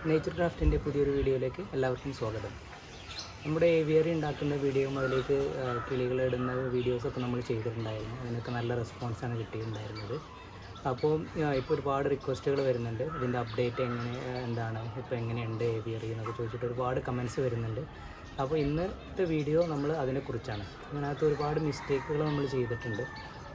Nature ക്രാഫ്റ്റിൻ്റെ പുതിയൊരു വീഡിയോയിലേക്ക് എല്ലാവർക്കും സ്വാഗതം. നമ്മുടെ ഏവിയറി ഉണ്ടാക്കുന്ന വീഡിയോ അതിലേക്ക് കിളികളിടുന്ന വീഡിയോസൊക്കെ നമ്മൾ ചെയ്തിട്ടുണ്ടായിരുന്നു. അതിനൊക്കെ നല്ല റെസ്പോൺസാണ് കിട്ടിയിട്ടുണ്ടായിരുന്നത്. അപ്പോൾ ഇപ്പോൾ ഒരുപാട് റിക്വസ്റ്റുകൾ വരുന്നുണ്ട്. ഇതിൻ്റെ അപ്ഡേറ്റ് എന്താണ്, ഇപ്പോൾ എങ്ങനെയുണ്ട് ഏവിയറി എന്നൊക്കെ ചോദിച്ചിട്ട് ഒരുപാട് കമൻറ്റ്സ് വരുന്നുണ്ട്. അപ്പോൾ ഇന്നത്തെ വീഡിയോ നമ്മൾ അതിനെക്കുറിച്ചാണ്. ഇതിനകത്ത് ഒരുപാട് മിസ്റ്റേക്കുകൾ നമ്മൾ ചെയ്തിട്ടുണ്ട്.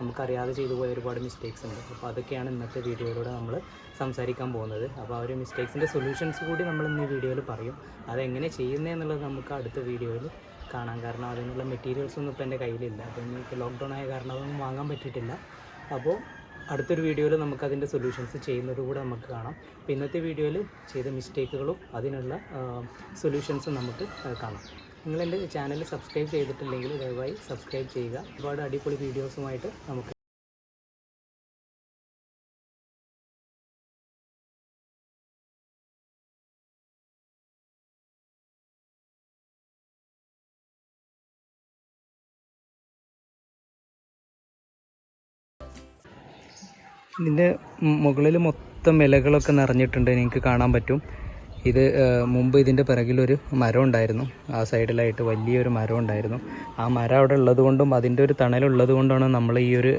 നമുക്കറിയാതെ ചെയ്തു പോയ ഒരുപാട് മിസ്റ്റേക്സ് ഉണ്ട്. അപ്പോൾ അതൊക്കെയാണ് ഇന്നത്തെ വീഡിയോയിലൂടെ നമ്മൾ സംസാരിക്കാൻ പോകുന്നത്. അപ്പോൾ ആ ഒരു മിസ്റ്റേക്സിൻ്റെ സൊല്യൂഷൻസ് കൂടി നമ്മൾ ഇന്ന് ഈ വീഡിയോയിൽ പറയും. അതെങ്ങനെ ചെയ്യുന്നതെന്നുള്ളത് നമുക്ക് അടുത്ത വീഡിയോയിൽ കാണാം. കാരണം അതിനുള്ള മെറ്റീരിയൽസ് ഒന്നും ഇപ്പോൾ എൻ്റെ കയ്യിലില്ല. അപ്പോൾ എനിക്ക് ലോക്ക്ഡൗൺ ആയ കാരണം അതൊന്നും വാങ്ങാൻ പറ്റിയിട്ടില്ല. അപ്പോൾ അടുത്തൊരു വീഡിയോയിൽ നമുക്കതിൻ്റെ സൊല്യൂഷൻസ് ചെയ്യുന്നത് കൂടെ നമുക്ക് കാണാം. അപ്പോൾ ഇന്നത്തെ വീഡിയോയിൽ ചെയ്ത മിസ്റ്റേക്കുകളും അതിനുള്ള സൊല്യൂഷൻസും നമുക്ക് കാണാം. നിങ്ങൾ എൻ്റെ ചാനൽ സബ്സ്ക്രൈബ് ചെയ്തിട്ടില്ലെങ്കിൽ ദയവായി സബ്സ്ക്രൈബ് ചെയ്യുക. ഒരുപാട് അടിപൊളി വീഡിയോസുമായിട്ട് നമുക്ക് ഇതിൻ്റെ മുകളിൽ മൊത്തം ഇലകളൊക്കെ നിറഞ്ഞിട്ടുണ്ട്. നിങ്ങൾക്ക് കാണാൻ പറ്റും. ഇത് മുമ്പ് ഇതിൻ്റെ പിറകിലൊരു മരം ഉണ്ടായിരുന്നു. ആ സൈഡിലായിട്ട് വലിയൊരു മരം ഉണ്ടായിരുന്നു. ആ മരം അവിടെ ഉള്ളത് കൊണ്ടും അതിൻ്റെ ഒരു തണലുള്ളത് കൊണ്ടാണ് നമ്മൾ ഈ ഒരു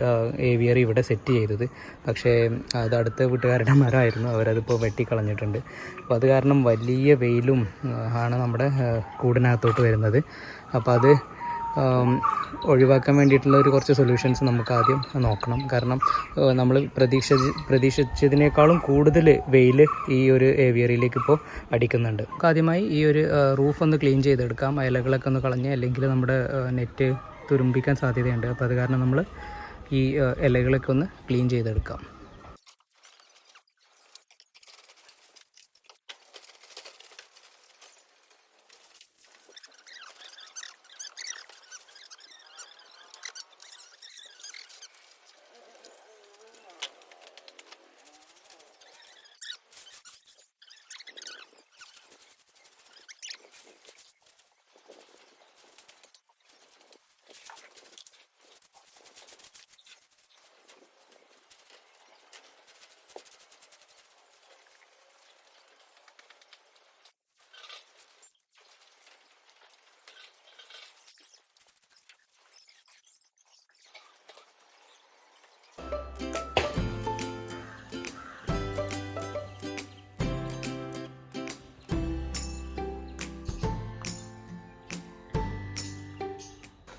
ഏവിയറി ഇവിടെ സെറ്റ് ചെയ്തത്. പക്ഷേ അത് അടുത്ത വീട്ടുകാരുടെ മരമായിരുന്നു. അവരതിപ്പോൾ വെട്ടിക്കളഞ്ഞിട്ടുണ്ട്. അപ്പോൾ അത് കാരണം വലിയ വെയിലും ആണ് നമ്മുടെ കൂടിനകത്തോട്ട് വരുന്നത്. അപ്പോൾ അത് ഒഴിവാക്കാൻ വേണ്ടിയിട്ടുള്ള കുറച്ച് സൊല്യൂഷൻസ് നമുക്ക് ആദ്യം നോക്കണം. കാരണം നമ്മൾ പ്രതീക്ഷിച്ചതിനേക്കാളും കൂടുതൽ വെയിൽ ഈ ഒരു ഏവിയറിയിലേക്ക് ഇപ്പോൾ അടിക്കുന്നുണ്ട്. നമുക്ക് ആദ്യമായി ഈ ഒരു റൂഫ് ഒന്ന് ക്ലീൻ ചെയ്തെടുക്കാം. ഇലകളൊക്കെ ഒന്ന് കളഞ്ഞ്, അല്ലെങ്കിൽ നമ്മുടെ നെറ്റ് തുരുമ്പിക്കാൻ സാധ്യതയുണ്ട്. അപ്പോൾ അത് കാരണം നമ്മൾ ഈ ഇലകളൊക്കെ ഒന്ന് ക്ലീൻ ചെയ്തെടുക്കാം.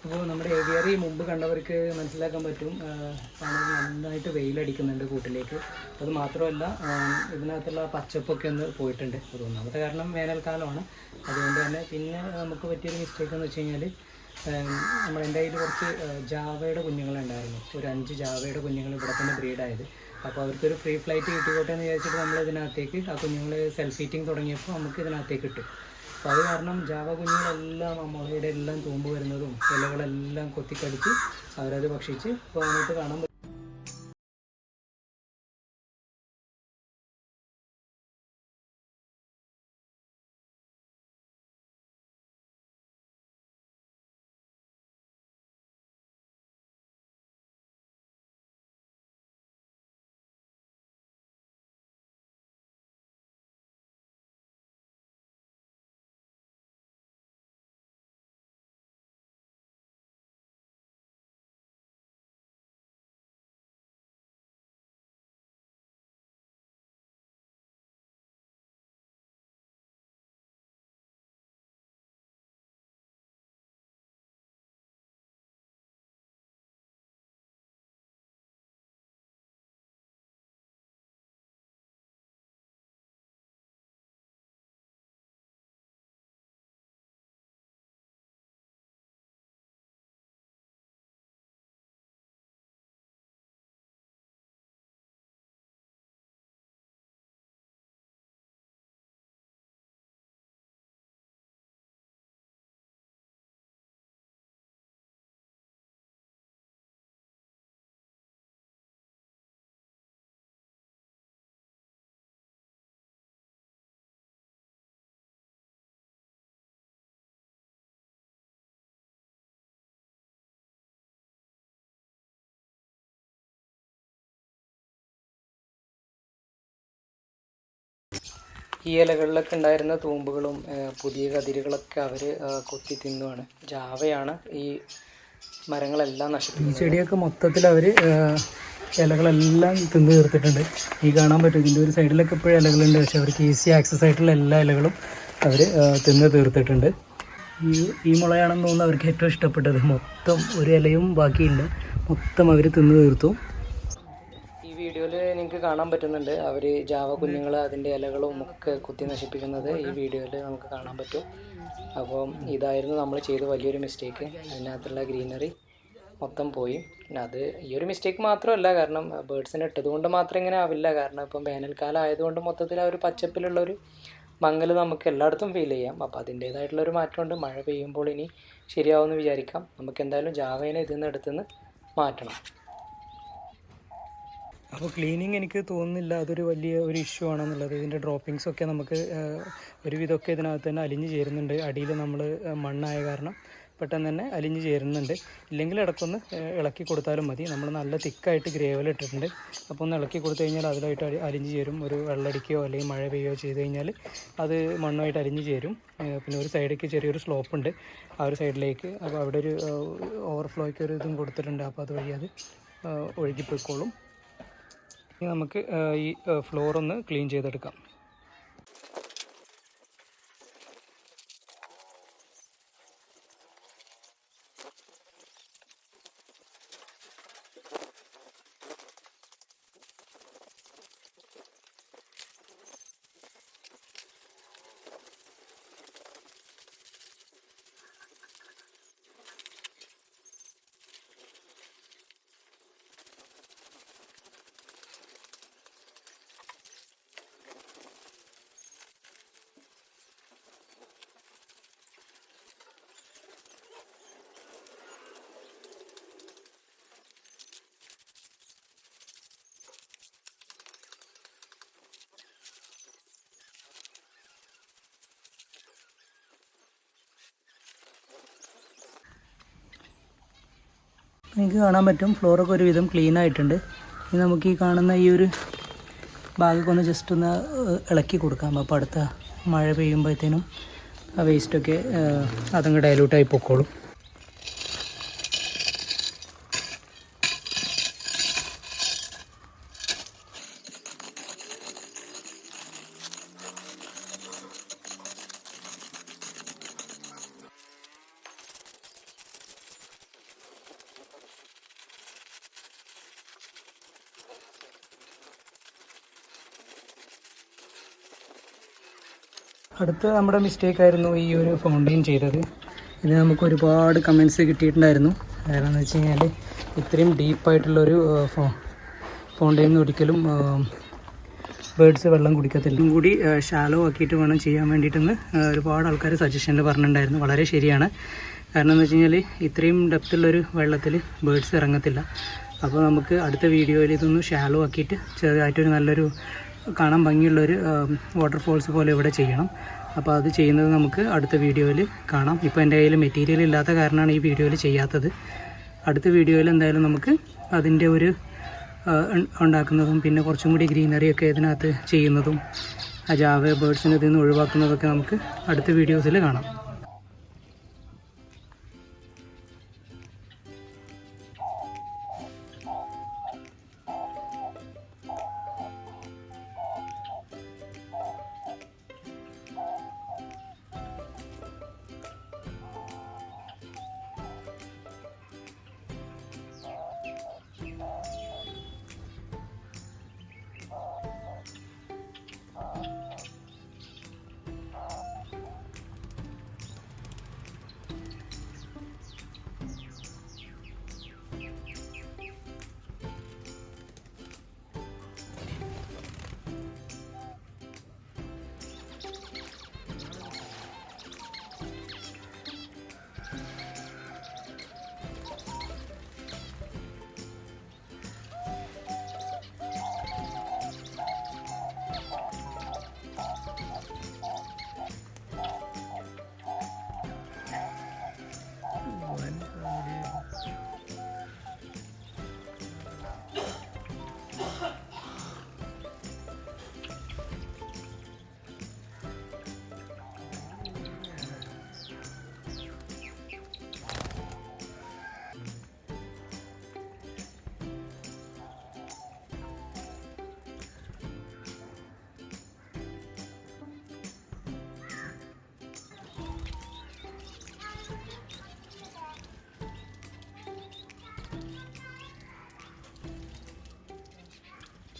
അപ്പോൾ നമ്മുടെ ഏവിയറി മുമ്പ് കണ്ടവർക്ക് മനസ്സിലാക്കാൻ പറ്റും, നന്നായിട്ട് വെയിലടിക്കുന്നുണ്ട് കൂട്ടിലേക്ക്. അത് മാത്രമല്ല, ഇതിനകത്തുള്ള പച്ചപ്പൊക്കെ ഒന്ന് പോയിട്ടുണ്ട്. അത് ഒന്നാമത്തെ കാരണം വേനൽക്കാലമാണ്. അതുകൊണ്ട് തന്നെ പിന്നെ നമുക്ക് പറ്റിയൊരു മിസ്റ്റേക്ക് എന്ന് വെച്ച് കഴിഞ്ഞാൽ, എൻ്റെ കയ്യിൽ കുറച്ച് ജാവയുടെ കുഞ്ഞുങ്ങളുണ്ടായിരുന്നു. ഒരു 5 ജാവയുടെ കുഞ്ഞുങ്ങൾ ഇവിടെ തന്നെ ബ്രീഡായത്. അപ്പോൾ അവർക്കൊരു ഫ്രീ ഫ്ലൈറ്റ് കിട്ടിക്കോട്ടെ എന്ന് വിചാരിച്ചിട്ട് നമ്മൾ ഇതിനകത്തേക്ക് ആ കുഞ്ഞുങ്ങൾ സെൽഫ് ഫീറ്റിംഗ് തുടങ്ങിയപ്പോൾ നമുക്ക് ഇതിനകത്തേക്ക് കിട്ടും. അപ്പോൾ അത് കാരണം ജാവ കുഞ്ഞുങ്ങളെല്ലാം മുളയുടെ എല്ലാം തൂമ്പ് വരുന്നതും ഇലകളെല്ലാം കൊത്തിക്കടിച്ച് അവരത് ഭക്ഷിച്ച് പോകുന്നത് കാണാൻ പറ്റും. ഈ ഇലകളിലൊക്കെ ഉണ്ടായിരുന്ന തൂമ്പുകളും പുതിയ കതിരുകളൊക്കെ അവർ കൊത്തി തിന്നുവാണ്. ജാവയാണ് ഈ മരങ്ങളെല്ലാം നശിപ്പിക്കുന്നത്. ഈ ചെടിയൊക്കെ മൊത്തത്തിൽ അവർ ഇലകളെല്ലാം തിന്ന് തീർത്തിട്ടുണ്ട്. ഈ കാണാൻ പറ്റും, ഇതിൻ്റെ ഒരു സൈഡിലൊക്കെ ഇപ്പോഴും ഇലകളുണ്ട്, പക്ഷേ അവർക്ക് ഈസി ആക്സസ് ആയിട്ടുള്ള എല്ലാ ഇലകളും അവർ തിന്ന് തീർത്തിട്ടുണ്ട്. ഈ മുളയാണെന്ന് തോന്നുന്നു അവർക്ക് ഏറ്റവും ഇഷ്ടപ്പെട്ടത്. മൊത്തം ഒരു ഇലയും ബാക്കിയില്ല, മൊത്തം അവർ തിന്ന് തീർത്തു. ഈ വീഡിയോയിൽ നിങ്ങൾക്ക് കാണാൻ പറ്റുന്നുണ്ട് അവർ ജാവ കുഞ്ഞുങ്ങൾ അതിൻ്റെ ഇലകളും ഒക്കെ കുത്തി നശിപ്പിക്കുന്നത് ഈ വീഡിയോയിൽ നമുക്ക് കാണാൻ പറ്റും. അപ്പം ഇതായിരുന്നു നമ്മൾ ചെയ്ത വലിയൊരു മിസ്റ്റേക്ക്. അതിനകത്തുള്ള ഗ്രീനറി മൊത്തം പോയി. പിന്നെ അത് ഈ ഒരു മിസ്റ്റേക്ക് മാത്രമല്ല, കാരണം ബേഡ്സിനെ ഇട്ടത് കൊണ്ട് മാത്രം ഇങ്ങനെ ആവില്ല. കാരണം ഇപ്പം വേനൽക്കാലം ആയതുകൊണ്ട് മൊത്തത്തിൽ ആ ഒരു പച്ചപ്പിലുള്ളൊരു മങ്ങൽ നമുക്ക് എല്ലായിടത്തും ഫീൽ ചെയ്യാം. അപ്പോൾ അതിൻ്റേതായിട്ടുള്ളൊരു മാറ്റമുണ്ട്. മഴ പെയ്യുമ്പോൾ ഇനി ശരിയാവുമെന്ന് വിചാരിക്കാം. നമുക്ക് എന്തായാലും ജാവേനെ ഇതിൽ നിന്ന് എടുത്തുനിന്ന് മാറ്റണം. അപ്പോൾ ക്ലീനിങ് എനിക്ക് തോന്നുന്നില്ല അതൊരു വലിയ ഒരു ഇഷ്യൂ ആണെന്നുള്ളത്. ഇതിൻ്റെ ഡ്രോപ്പിങ്സൊക്കെ നമുക്ക് ഒരുവിധമൊക്കെ ഇതിനകത്ത് തന്നെ അലിഞ്ഞ് ചേരുന്നുണ്ട്. അടിയിൽ നമ്മൾ മണ്ണായ കാരണം പെട്ടെന്ന് തന്നെ അലിഞ്ഞ് ചേരുന്നുണ്ട്. ഇല്ലെങ്കിൽ ഇടയ്ക്കൊന്ന് ഇളക്കി കൊടുത്താലും മതി. നമ്മൾ നല്ല തിക്കായിട്ട് ഗ്രേവൽ ഇട്ടിട്ടുണ്ട്. അപ്പോൾ ഒന്ന് ഇളക്കി കൊടുത്തു കഴിഞ്ഞാൽ അതിലായിട്ട് അലിഞ്ഞ് ചേരും. ഒരു വെള്ളടിക്കുകയോ അല്ലെങ്കിൽ മഴ പെയ്യുകയോ ചെയ്ത് കഴിഞ്ഞാൽ അത് മണ്ണുമായിട്ട് അലിഞ്ഞ് ചേരും. പിന്നെ ഒരു സൈഡിലേക്ക് ചെറിയൊരു സ്ലോപ്പ് ഉണ്ട്, ആ ഒരു സൈഡിലേക്ക്. അപ്പോൾ അവിടെ ഒരു ഓവർഫ്ലോയ്ക്ക് ഒരു ഇതും കൊടുത്തിട്ടുണ്ട്. അപ്പോൾ അതുവഴി അത് ഒഴുകിപ്പോയിക്കോളും. ഇനി നമുക്ക് ഈ ഫ്ലോർ ഒന്ന് ക്ലീൻ ചെയ്തെടുക്കാം. നിങ്ങൾക്ക് കാണാൻ പറ്റും ഫ്ലോറൊക്കെ ഒരുവിധം ക്ലീൻ ആയിട്ടുണ്ട്. ഇനി നമുക്ക് ഈ കാണുന്ന ഈ ഒരു ഭാഗമൊക്കെ ഒന്ന് ജസ്റ്റ് ഒന്ന് ഇളക്കി കൊടുക്കാം. അപ്പോൾ അടുത്ത മഴ പെയ്യുമ്പോഴത്തേനും ആ വേസ്റ്റൊക്കെ അതങ്ങ് ഡൈലൂട്ടായി പൊക്കോളും. അടുത്ത നമ്മുടെ മിസ്റ്റേക്കായിരുന്നു ഈ ഒരു ഫൗണ്ടെയിൻ ചെയ്തത്. ഇത് നമുക്ക് ഒരുപാട് കമൻറ്റ്സ് കിട്ടിയിട്ടുണ്ടായിരുന്നു. കാരണം എന്ന് വെച്ച് കഴിഞ്ഞാൽ ഇത്രയും ഡീപ്പായിട്ടുള്ളൊരു ഫൗണ്ടെയിൻ ഒരിക്കലും ബേഡ്സ് വെള്ളം കുടിക്കത്തില്ല. ഇതും കൂടി ഷാലോ ആക്കിയിട്ട് വേണം ചെയ്യാൻ വേണ്ടിയിട്ടെന്ന് ഒരുപാട് ആൾക്കാർ സജഷനിൽ പറഞ്ഞിട്ടുണ്ടായിരുന്നു. വളരെ ശരിയാണ്. കാരണം എന്ന് വെച്ച് കഴിഞ്ഞാൽ ഇത്രയും ഡെപ്തുള്ളൊരു വെള്ളത്തിൽ ബേഡ്സ് ഇറങ്ങത്തില്ല. അപ്പോൾ നമുക്ക് അടുത്ത വീഡിയോയിൽ ഇതൊന്ന് ഷാലോ ആക്കിയിട്ട് ചെറുതായിട്ടൊരു നല്ലൊരു കാണാൻ ഭംഗിയുള്ളൊരു വാട്ടർഫോൾസ് പോലെ ഇവിടെ ചെയ്യണം. അപ്പോൾ അത് ചെയ്യുന്നത് നമുക്ക് അടുത്ത വീഡിയോയിൽ കാണാം. ഇപ്പോൾ എൻ്റെ കയ്യിൽ മെറ്റീരിയൽ ഇല്ലാത്ത കാരണമാണ് ഈ വീഡിയോയിൽ ചെയ്യാത്തത്. അടുത്ത വീഡിയോയിൽ എന്തായാലും നമുക്ക് അതിൻ്റെ ഒരു ഉണ്ടാക്കുന്നതും പിന്നെ കുറച്ചും കൂടി ഗ്രീനറിയൊക്കെ ഇതിനകത്ത് ചെയ്യുന്നതും ആ ജാവ ബേഡ്സിനെ ഇതിൽ നിന്ന് ഒഴിവാക്കുന്നതൊക്കെ നമുക്ക് അടുത്ത വീഡിയോസിൽ കാണാം.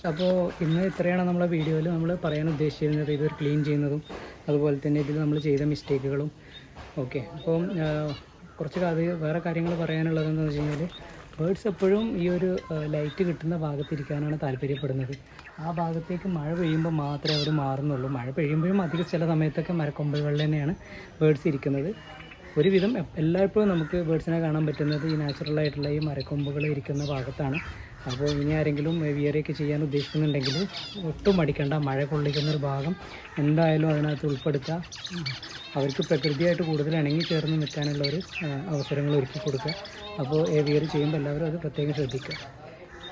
അപ്പോൾ ഇന്ന് ഇത്രയാണ് നമ്മളെ വീഡിയോയിൽ നമ്മൾ പറയാൻ ഉദ്ദേശിച്ചിരുന്നത്. ഇതൊരു ക്ലീൻ ചെയ്യുന്നതും അതുപോലെ തന്നെ ഇതിൽ നമ്മൾ ചെയ്ത മിസ്റ്റേക്കുകളും. ഓക്കെ, അപ്പം കുറച്ച് വേറെ കാര്യങ്ങൾ പറയാനുള്ളതെന്ന് വെച്ച് കഴിഞ്ഞാൽ, ബേഡ്സ് എപ്പോഴും ഈ ഒരു ലൈറ്റ് കിട്ടുന്ന ഭാഗത്തിരിക്കാനാണ് താല്പര്യപ്പെടുന്നത്. ആ ഭാഗത്തേക്ക് മഴ പെയ്യുമ്പോൾ മാത്രമേ അവർ മാറുന്നുള്ളൂ. മഴ പെയ്യുമ്പോഴും അധികം ചില സമയത്തൊക്കെ മരക്കൊമ്പുകളിൽ തന്നെയാണ് ബേഡ്സ് ഇരിക്കുന്നത്. ഒരുവിധം എല്ലായ്പ്പോഴും നമുക്ക് ബേഡ്സിനെ കാണാൻ പറ്റുന്നത് ഈ നാച്ചുറലായിട്ടുള്ള ഈ മരക്കൊമ്പുകൾ ഇരിക്കുന്ന ഭാഗത്താണ്. അപ്പോൾ ഇനി ആരെങ്കിലും വിയറിയൊക്കെ ചെയ്യാൻ ഉദ്ദേശിക്കുന്നുണ്ടെങ്കിൽ ഒട്ടും മടിക്കേണ്ട. മഴ കൊള്ളിക്കുന്നൊരു ഭാഗം എന്തായാലും അതിനകത്ത് ഉൾപ്പെടുത്തുക. അവർക്ക് പ്രകൃതിയായിട്ട് കൂടുതൽ ഇണങ്ങി ചേർന്ന് നിൽക്കാനുള്ള ഒരു അവസരങ്ങൾ ഒരുക്കി കൊടുക്കുക. അപ്പോൾ ഏവിയറി ചെയ്യുമ്പോൾ എല്ലാവരും അത് പ്രത്യേകം ശ്രദ്ധിക്കുക.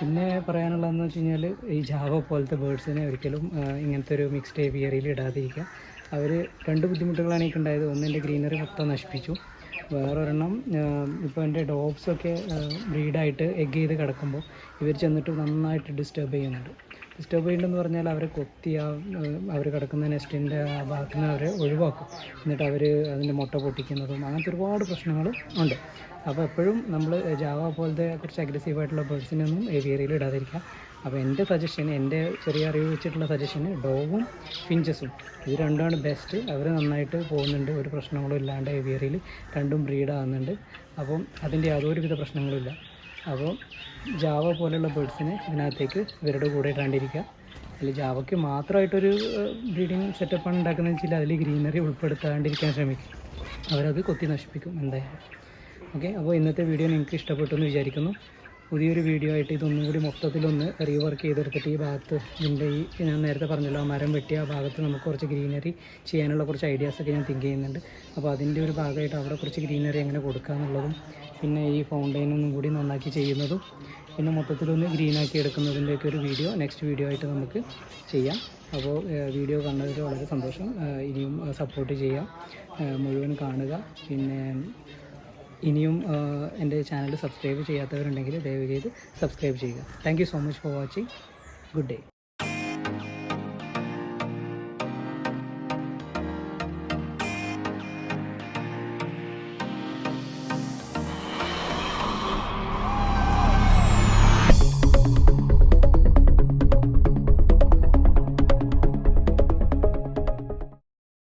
പിന്നെ പറയാനുള്ളതെന്ന് വെച്ച് കഴിഞ്ഞാൽ, ഈ ജാവ പോലത്തെ ബേഡ്സിനെ ഒരിക്കലും ഇങ്ങനത്തെ ഒരു മിക്സ്ഡ് ഏവിയറിയിൽ ഇടാതിരിക്കുക. അവർ 2 ബുദ്ധിമുട്ടുകളാണ് എനിക്ക് ഉണ്ടായത്. ഒന്ന്, എൻ്റെ ഗ്രീനറി മൊത്തം നശിപ്പിച്ചു. വേറൊരെണ്ണം, ഇപ്പോൾ എൻ്റെ ഡോഗ്സൊക്കെ ബ്രീഡായിട്ട് എഗ് ചെയ്ത് കിടക്കുമ്പോൾ ഇവർ ചെന്നിട്ട് നന്നായിട്ട് ഡിസ്റ്റർബ് ചെയ്യുന്നുണ്ട്. ഡിസ്റ്റർബ് ചെയ്യുന്നുണ്ടെന്ന് പറഞ്ഞാൽ അവരെ കൊത്തി അവർ കിടക്കുന്ന നെസ്റ്റിൻ്റെ ആ ഭാഗത്ത് നിന്ന് അവരെ ഒഴിവാക്കും. എന്നിട്ട് അവർ അതിൻ്റെ മുട്ട പൊട്ടിക്കുന്നതും അങ്ങനത്തെ ഒരുപാട് പ്രശ്നങ്ങൾ ഉണ്ട്. അപ്പോൾ എപ്പോഴും നമ്മൾ ജാവ പോലത്തെ കുറച്ച് അഗ്രസീവായിട്ടുള്ള ബേഡ്സിനൊന്നും ഏവിയറിയിൽ ഇടാതിരിക്കുക. അപ്പോൾ എൻ്റെ സജഷൻ, എൻ്റെ ചെറിയ അറിവ് വെച്ചിട്ടുള്ള സജഷന് ഡോഗും ഫിഞ്ചസും ഇത് രണ്ടുമാണ് ബെസ്റ്റ്. അവർ നന്നായിട്ട് പോകുന്നുണ്ട്, ഒരു പ്രശ്നങ്ങളും ഇല്ലാണ്ട് ഏവിയറിയിൽ രണ്ടും ബ്രീഡാകുന്നുണ്ട്. അപ്പം അതിൻ്റെ യാതൊരുവിധ പ്രശ്നങ്ങളുമില്ല. അപ്പോൾ ജാവ പോലെയുള്ള ബേഡ്സിനെ ഇതിനകത്തേക്ക് ഇവരുടെ കൂടെ ഇടാണ്ടിരിക്കുക. അതിൽ ജാവയ്ക്ക് മാത്രമായിട്ടൊരു ബ്രീഡിങ് സെറ്റപ്പാണ് ഉണ്ടാക്കുന്നതെന്ന് വെച്ചാൽ അതിൽ ഗ്രീനറി ഉൾപ്പെടുത്താണ്ടിരിക്കാൻ ശ്രമിക്കും. അവരത് കൊത്തി നശിപ്പിക്കും എന്തായാലും. ഓക്കെ, അപ്പോൾ ഇന്നത്തെ വീഡിയോ നിങ്ങൾക്ക് ഇഷ്ടപ്പെട്ടു എന്ന് വിചാരിക്കുന്നു. പുതിയൊരു വീഡിയോ ആയിട്ട് ഇതൊന്നും കൂടി മൊത്തത്തിലൊന്ന് റീവർക്ക് ചെയ്തെടുത്തിട്ട് ഈ ഭാഗത്ത് ഇതിൻ്റെ ഞാൻ നേരത്തെ പറഞ്ഞല്ലോ, ആ മരം വെട്ടിയ ആ ഭാഗത്ത് നമുക്ക് കുറച്ച് ഗ്രീനറി ചെയ്യാനുള്ള കുറച്ച് ഐഡിയാസൊക്കെ ഞാൻ തിങ്ക് ചെയ്യുന്നുണ്ട്. അപ്പോൾ അതിൻ്റെ ഒരു ഭാഗമായിട്ട് അവിടെ കുറച്ച് ഗ്രീനറി എങ്ങനെ കൊടുക്കുക എന്നുള്ളതും, പിന്നെ ഈ ഫൗണ്ടെയിനൊന്നും കൂടി നന്നാക്കി ചെയ്യുന്നതും, പിന്നെ മൊത്തത്തിലൊന്ന് ഗ്രീനാക്കി എടുക്കുന്നതിൻ്റെയൊക്കെ ഒരു വീഡിയോ നെക്സ്റ്റ് വീഡിയോ ആയിട്ട് നമുക്ക് ചെയ്യാം. അപ്പോൾ വീഡിയോ കണ്ടതിൽ വളരെ സന്തോഷം. ഇനിയും സപ്പോർട്ട് ചെയ്യാം, മുഴുവൻ കാണുക. പിന്നെ ഇനിയും എൻ്റെ ചാനൽ സബ്സ്ക്രൈബ് ചെയ്യാത്തവരുണ്ടെങ്കിൽ ദയവ് ചെയ്ത് സബ്സ്ക്രൈബ് ചെയ്യുക. Thank you so much for watching. Good day.